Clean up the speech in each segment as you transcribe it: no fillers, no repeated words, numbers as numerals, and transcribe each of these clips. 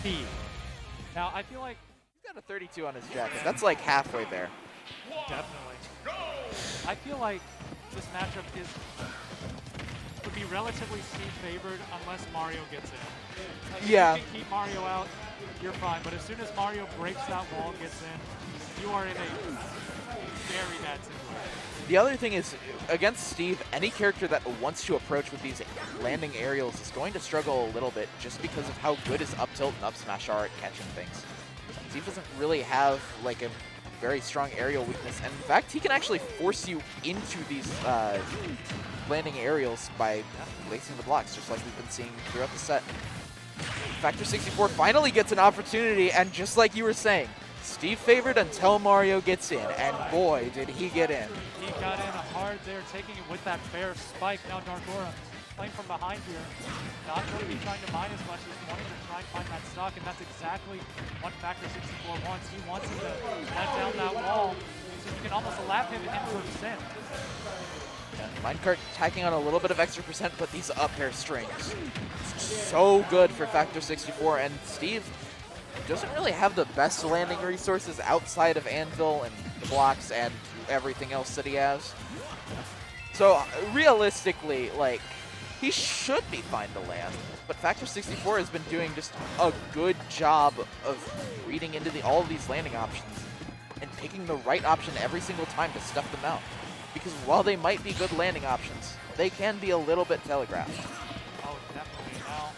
speed. Now, I feel like He's got a 32 on his jacket. That's like halfway there. definitely. I feel like this matchup would be relatively Steve favored unless Mario gets in. Like, Yeah. if you can keep Mario out, you're fine. But as soon as Mario breaks that wall and gets in, you are in a very bad situation. The other thing is, against Steve, any character that wants to approach with these landing aerials is going to struggle a little bit just because of how good his up tilt and up smash are at catching things. Steve doesn't really have like a very strong aerial weakness, and in fact, he can actually force you into these landing aerials by lacing the blocks, just like we've been seeing throughout the set. Factor64 finally gets an opportunity, and just like you were saying, Steve favored until Mario gets in, and boy, did he get in. He got in hard there, taking it with that fair spike. Now DarkAura playing from behind here. Not going to be trying to mine as much. He's wanting to try and find that stock, and that's exactly what Factor64 wants. He wants him to let down that wall so you can almost lap him into a sin. Minecart tacking on a little bit of extra percent, but these up air strings, so good for Factor64, and Steve doesn't really have the best landing resources outside of Anvil and the blocks and everything else that he has. So realistically, like, he should be fine to land, but Factor64 has been doing just a good job of reading into all of these landing options and picking the right option every single time to stuff them out. Because while they might be good landing options, they can be a little bit telegraphed. Oh, definitely. Now,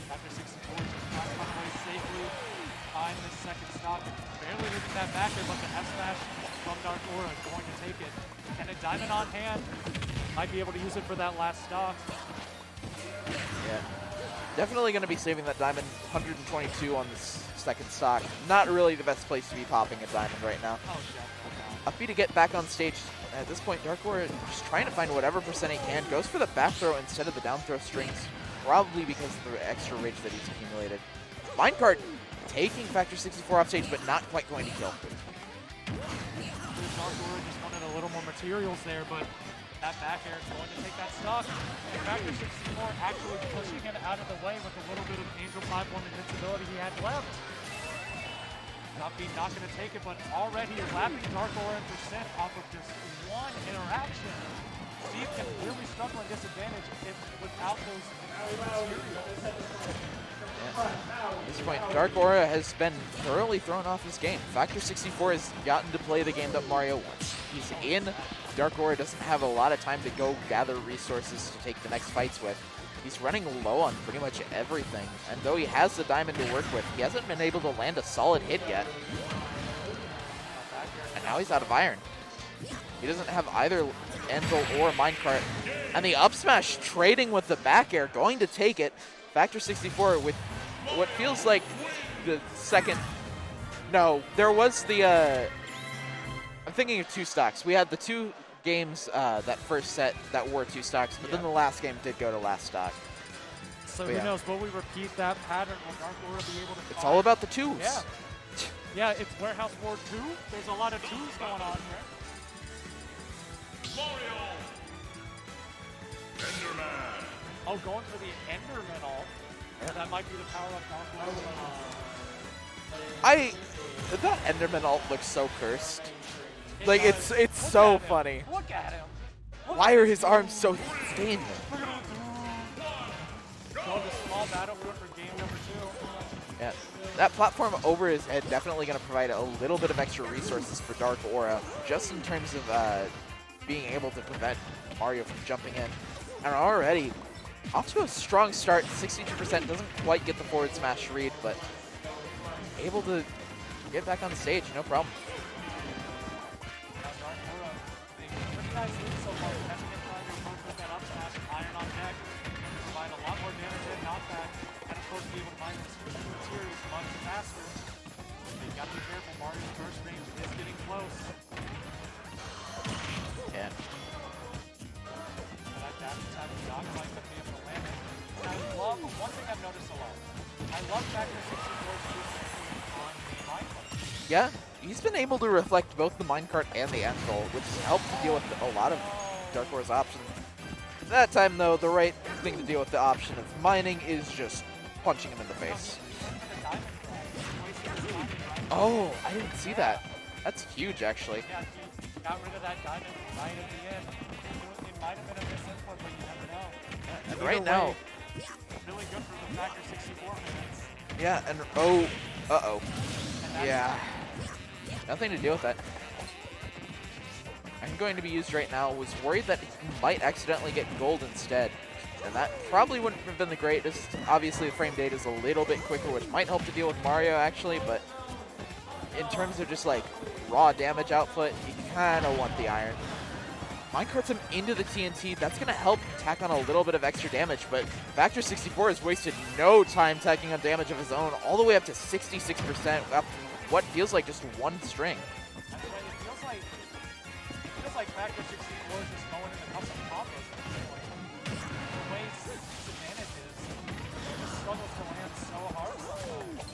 Factor64 just trying to find a way safely find the second stock. Barely losing that backer, but the F smash from DarkAura is going to take it. And a diamond on hand. Might be able to use it for that last stock. Yeah. Definitely going to be saving that diamond. 122 on this second stock. Not really the best place to be popping a diamond right now. Oh, definitely not. Uppy to get back on stage. At this point, DarkAura just trying to find whatever percent he can. Goes for the back throw instead of the down throw strings. Probably because of the extra rage that he's accumulated. Minecart taking Factor64 off stage, but not quite going to kill. DarkAura just wanted a little more materials there, but that back air is going to take that stock. And Factor64 actually pushing him out of the way with a little bit of Angel platform invincibility he had left. Uppy not going to take it, but already lapping DarkAura and percent off of just one interaction. Steve can really struggle and disadvantage without those materials. At this point, DarkAura has been thoroughly thrown off his game. Factor64 has gotten to play the game that Mario wants. He's in. DarkAura doesn't have a lot of time to go gather resources to take the next fights with. He's running low on pretty much everything, and though he has the diamond to work with, he hasn't been able to land a solid hit yet. And now he's out of iron. He doesn't have either Anvil or Minecart. And the up smash trading with the back air, going to take it. Factor64 with what feels like the second... No, there was the... I'm thinking of two stocks. We had the two games that first set that were two stocks, but then the last game did go to last stock. So who knows, will we repeat that pattern? Will DarkAura be able to It's all about the twos. Yeah. Yeah, it's Warehouse War 2. There's a lot of twos going on here. Mario! Enderman! Oh, going for the Enderman ult. That might be the power of DarkAura. That Enderman ult looks so cursed. Like, it's so funny. Look at him. Why are his arms so thin? So the small battle for game number 2. Yeah, that platform over his head definitely going to provide a little bit of extra resources for DarkAura, just in terms of being able to prevent Mario from jumping in. And already, off to a strong start. 62% doesn't quite get the forward smash read, but able to get back on the stage, no problem. DarkAura, pretty nice lead so far. Catching it trying to approach with that up smash, iron on deck. Provide a lot more damage and knockback, and of course be able to mine this materials much faster. You got to be careful, Mario's burst range is getting close. Yeah. That dash attack is not quite going to be able to land it. And I love, one thing I've noticed a lot, I love Factor64's use on the minecart. Yeah, he's been able to reflect both the minecart and the Anvil, which has helped to deal with a lot of DarkAura's options. That time, though, the right thing to deal with the option of mining is just punching him in the face. The diamond Oh, I didn't see that. That's huge, actually. Yeah, he got rid of that diamond right at the end. It might have been a misinput, but you never know. And right now, Really good for the Factor 64 minutes. yeah, and oh, uh-oh. And Yeah, nothing to do with that. I'm going to be used right now. Was worried that he might accidentally get gold instead. And that probably wouldn't have been the greatest. Obviously, the frame data is a little bit quicker, which might help to deal with Mario, actually. But in terms of just, like, raw damage output, you kind of want the iron. Minecarts him into the TNT. That's going to help tack on a little bit of extra damage. But Factor64 has wasted no time tacking on damage of his own, all the way up to 66%, up what feels like just one string. That's right. It feels like Factor 64 is just going in a couple of combos. The way his advantage is, he just struggles to land so hard sometimes.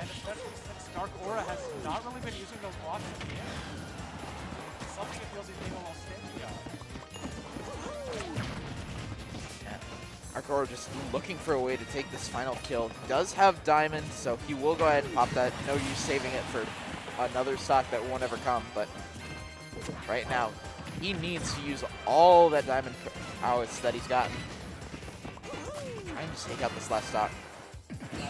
And especially since DarkAura has not really been using those blocks in the air. It's something it feels he's being a little stingy on. DarkAura just looking for a way to take this final kill. Does have diamond, so he will go ahead and pop that. No use saving it for another stock that won't ever come, but right now he needs to use all that diamond prowess that he's gotten. Trying to take out this last stock. 28%.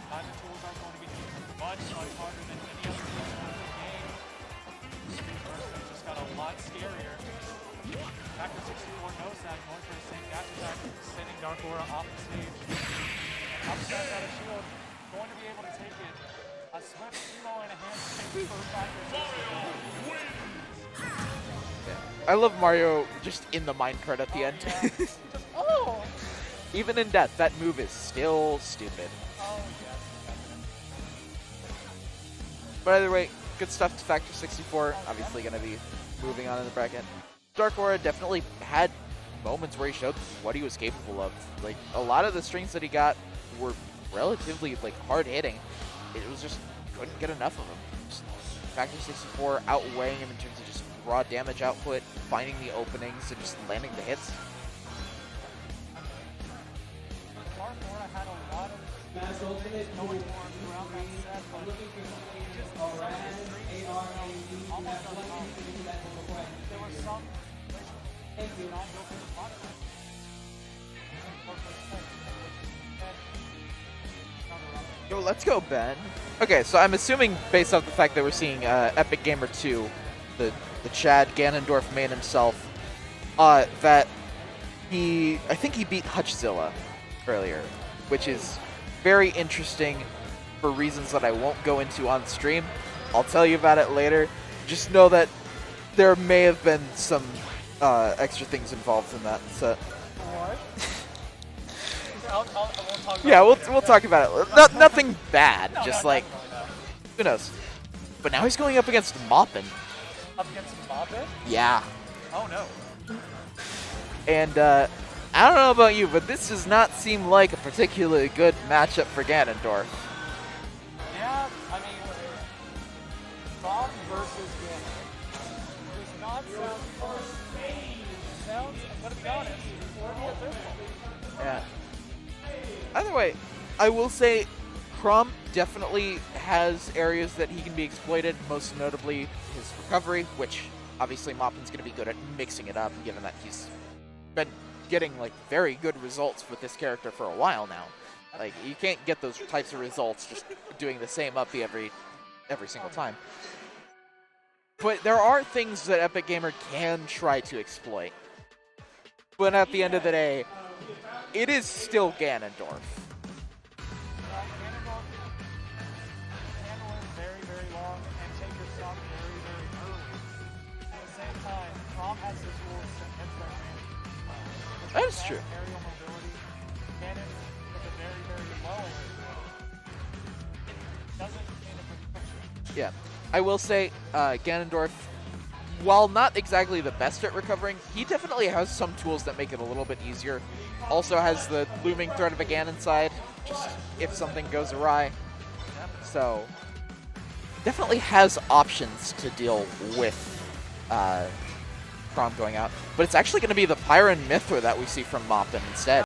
Diamond tools are going to be much harder than any other tools in the game. Street Burst just got a lot scarier. Factor 64 knows that, going for the same dash attack, sending DarkAura off the stage. And up smash out of shield, going to be able to take it. A swift emo and a handshake for Factor 64. I love Mario just in the minecart at the end. Yeah. Just, oh! Even in death, that move is still stupid. Oh, yes. But either way, good stuff to Factor 64. Obviously going to be moving on in the bracket. DarkAura definitely had moments where he showed what he was capable of. Like, a lot of the strings that he got were relatively, like, hard hitting. It was just, couldn't get enough of them. Just Factor 64 outweighing him in terms of just raw damage output, finding the openings, and just landing the hits. DarkAura had a lot of things going for him throughout that set, but he just almost unstoppable. There were some things that did not go for the bottom. Yo, let's go, Ben. Okay, so I'm assuming, based off the fact that we're seeing Epic Gamer 2, the Chad Ganondorf main himself, that I think he beat Hutchzilla earlier, which is very interesting for reasons that I won't go into on stream. I'll tell you about it later. Just know that there may have been some extra things involved in that. So. What? I won't talk about Yeah, it we'll talk about it. Nothing bad, No, just no, like, definitely not. who knows. But now he's going up against Moppin. Up against Moppin? Yeah. Oh no. And I don't know about you, but this does not seem like a particularly good matchup for Ganondorf. Yeah, I mean, Bob versus Ganon does not sound fun. Sounds, I'm gonna be honest, pretty abysmal. Yeah. Either way, I will say Chrom definitely has areas that he can be exploited, most notably his recovery, which obviously Moppin's going to be good at mixing it up, given that he's been getting like very good results with this character for a while now. Like, you can't get those types of results just doing the same uppy every single time. But there are things that Epic Gamer can try to exploit. But at the end of the day, it is still Ganondorf. Ganondorf handle it very, very long and take your stock very, very early. At the same time, Chrom has his rules to hit their range. That is true. Aerial mobility, Ganon with a very, very low aerial. It doesn't paint a pretty picture. Yeah. I will say, Ganondorf, while not exactly the best at recovering, he definitely has some tools that make it a little bit easier. Also has the looming threat of a Ganon side, just if something goes awry. So, definitely has options to deal with Chrom going out. But it's actually going to be the Pyron Mithra that we see from Moppin instead.